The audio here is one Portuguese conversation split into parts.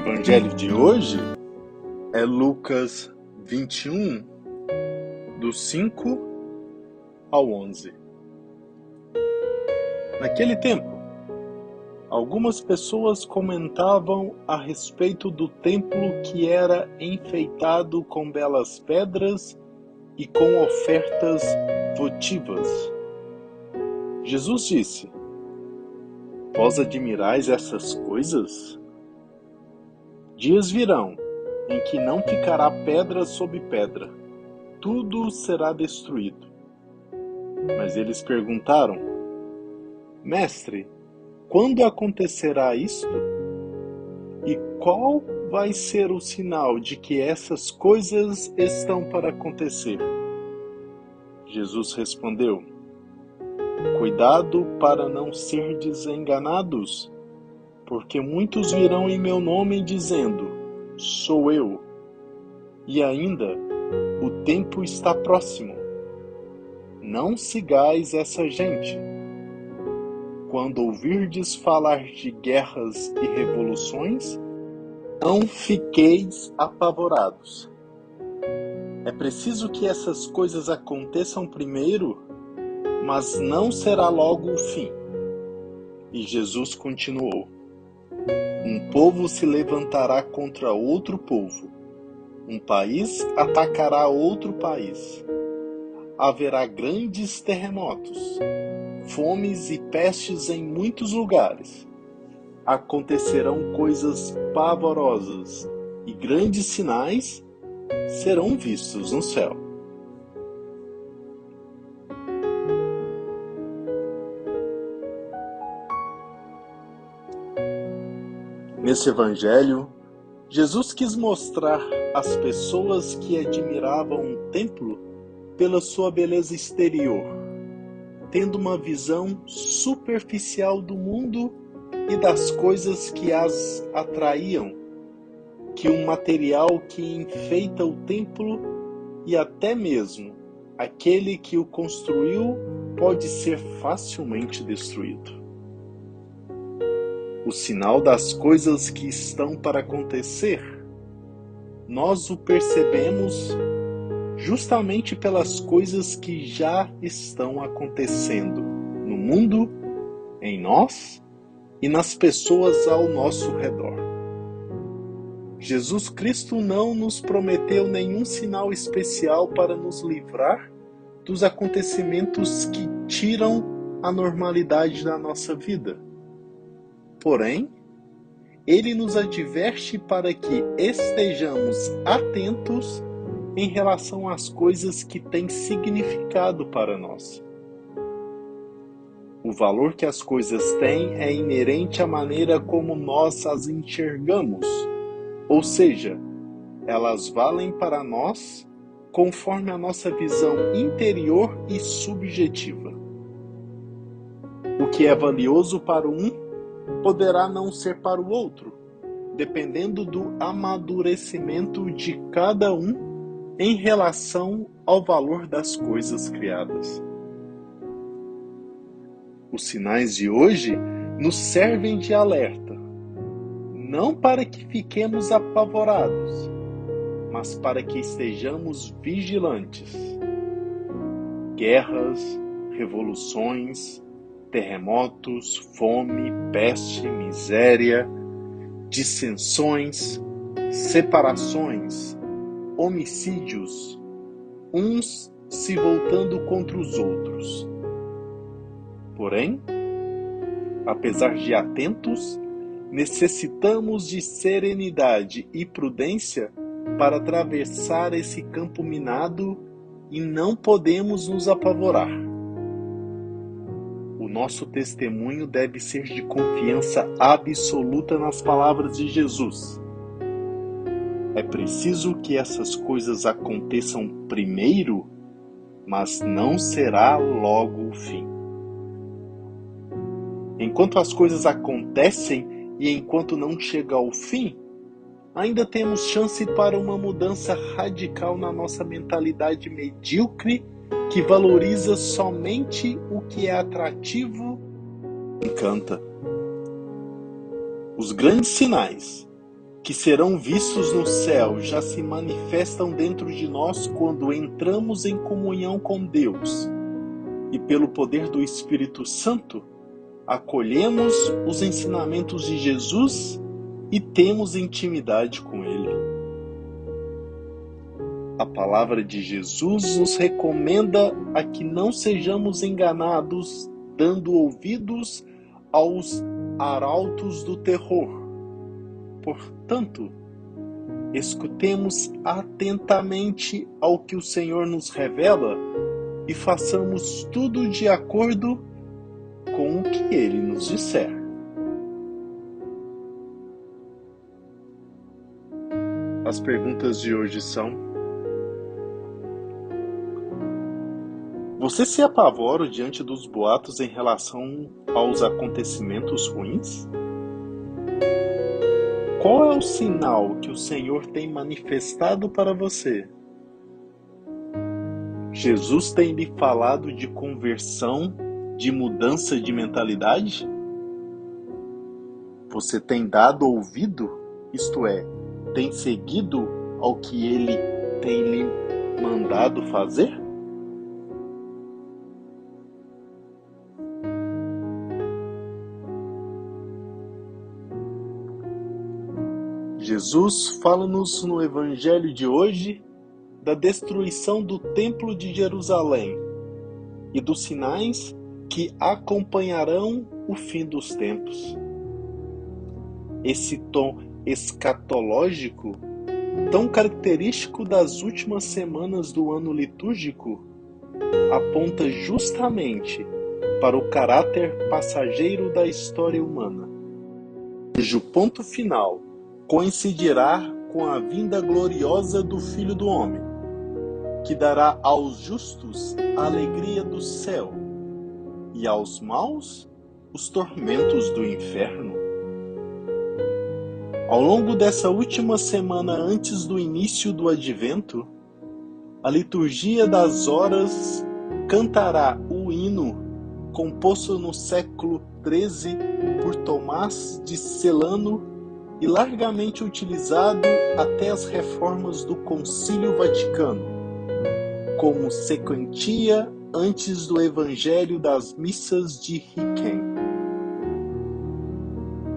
evangelho de hoje é Lucas 21, do 5 ao 11. Naquele tempo, algumas pessoas comentavam a respeito do templo que era enfeitado com belas pedras e com ofertas votivas. Jesus disse: Vós admirais essas coisas? Dias virão em que não ficará pedra sobre pedra, tudo será destruído. Mas eles perguntaram: Mestre, quando acontecerá isto? E qual vai ser o sinal de que essas coisas estão para acontecer? Jesus respondeu: Cuidado para não serdes enganados, porque muitos virão em meu nome dizendo: Sou eu. E ainda, o tempo está próximo. Não sigais essa gente. Quando ouvirdes falar de guerras e revoluções, não fiqueis apavorados. É preciso que essas coisas aconteçam primeiro, mas não será logo o fim. E Jesus continuou: Um povo se levantará contra outro povo. Um país atacará outro país. Haverá grandes terremotos, fomes e pestes em muitos lugares. Acontecerão coisas pavorosas e grandes sinais serão vistos no céu. Nesse evangelho, Jesus quis mostrar às pessoas que admiravam o templo pela sua beleza exterior, tendo uma visão superficial do mundo e das coisas que as atraíam, que um material que enfeita o templo e até mesmo aquele que o construiu pode ser facilmente destruído. O sinal das coisas que estão para acontecer, nós o percebemos justamente pelas coisas que já estão acontecendo no mundo, em nós e nas pessoas ao nosso redor. Jesus Cristo não nos prometeu nenhum sinal especial para nos livrar dos acontecimentos que tiram a normalidade da nossa vida. Porém, ele nos adverte para que estejamos atentos em relação às coisas que têm significado para nós. O valor que as coisas têm é inerente à maneira como nós as enxergamos, ou seja, elas valem para nós conforme a nossa visão interior e subjetiva. O que é valioso para um poderá não ser para o outro, dependendo do amadurecimento de cada um em relação ao valor das coisas criadas. Os sinais de hoje nos servem de alerta, não para que fiquemos apavorados, mas para que estejamos vigilantes. Guerras, revoluções, terremotos, fome, peste, miséria, dissensões, separações, homicídios, uns se voltando contra os outros. Porém, apesar de atentos, necessitamos de serenidade e prudência para atravessar esse campo minado e não podemos nos apavorar. O nosso testemunho deve ser de confiança absoluta nas palavras de Jesus. É preciso que essas coisas aconteçam primeiro, mas não será logo o fim. Enquanto as coisas acontecem e enquanto não chega ao fim, ainda temos chance para uma mudança radical na nossa mentalidade medíocre que valoriza somente o que é atrativo e encanta. Os grandes sinais que serão vistos no céu já se manifestam dentro de nós quando entramos em comunhão com Deus e, pelo poder do Espírito Santo, acolhemos os ensinamentos de Jesus e temos intimidade com Ele. A palavra de Jesus nos recomenda a que não sejamos enganados, dando ouvidos aos arautos do terror. Portanto, escutemos atentamente ao que o Senhor nos revela e façamos tudo de acordo com o que Ele nos disser. As perguntas de hoje são: você se apavora diante dos boatos em relação aos acontecimentos ruins? Qual é o sinal que o Senhor tem manifestado para você? Jesus tem lhe falado de conversão, de mudança de mentalidade? Você tem dado ouvido, isto é, tem seguido ao que Ele tem lhe mandado fazer? Jesus fala-nos no Evangelho de hoje da destruição do Templo de Jerusalém e dos sinais que acompanharão o fim dos tempos. Esse tom escatológico, tão característico das últimas semanas do ano litúrgico, aponta justamente para o caráter passageiro da história humana, cujo ponto final coincidirá com a vinda gloriosa do Filho do Homem, que dará aos justos a alegria do céu e aos maus os tormentos do inferno. Ao longo dessa última semana antes do início do Advento, a liturgia das horas cantará o hino composto no século XIII por Tomás de Celano e largamente utilizado até as reformas do Concílio Vaticano, como sequentia antes do Evangelho das Missas de Riquem.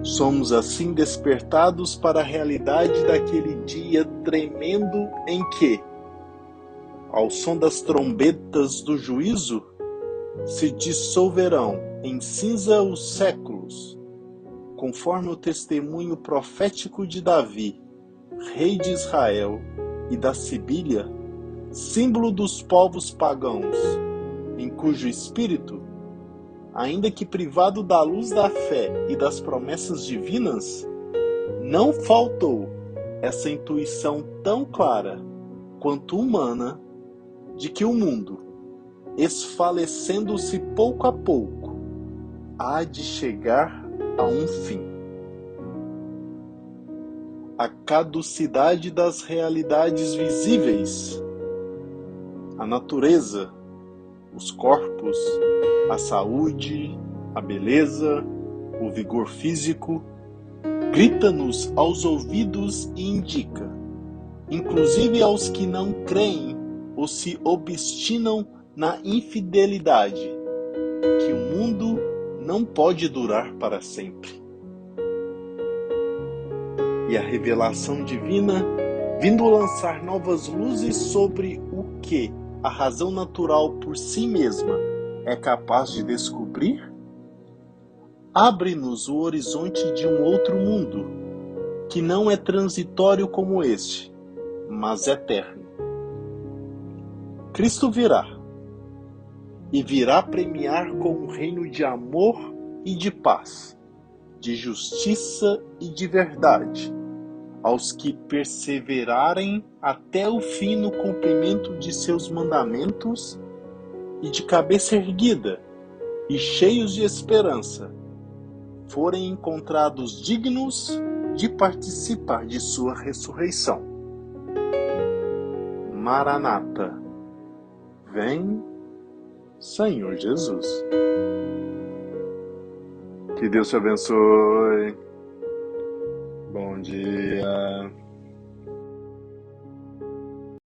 Somos assim despertados para a realidade daquele dia tremendo em que, ao som das trombetas do juízo, se dissolverão em cinza os séculos, conforme o testemunho profético de Davi, rei de Israel, e da Sibília, símbolo dos povos pagãos, em cujo espírito, ainda que privado da luz da fé e das promessas divinas, não faltou essa intuição tão clara quanto humana de que o mundo, esfalecendo-se pouco a pouco, há de chegar a um fim. A caducidade das realidades visíveis, a natureza, os corpos, a saúde, a beleza, o vigor físico, grita-nos aos ouvidos e indica, inclusive aos que não creem ou se obstinam na infidelidade, que o mundo não pode durar para sempre. E a revelação divina, vindo lançar novas luzes sobre o que a razão natural por si mesma é capaz de descobrir, abre-nos o horizonte de um outro mundo, que não é transitório como este, mas eterno. Cristo virá, e virá premiar com um reino de amor e de paz, de justiça e de verdade, aos que perseverarem até o fim no cumprimento de seus mandamentos e de cabeça erguida e cheios de esperança, forem encontrados dignos de participar de sua ressurreição. Maranata, vem, Senhor Jesus. Que Deus te abençoe. Bom Bom dia.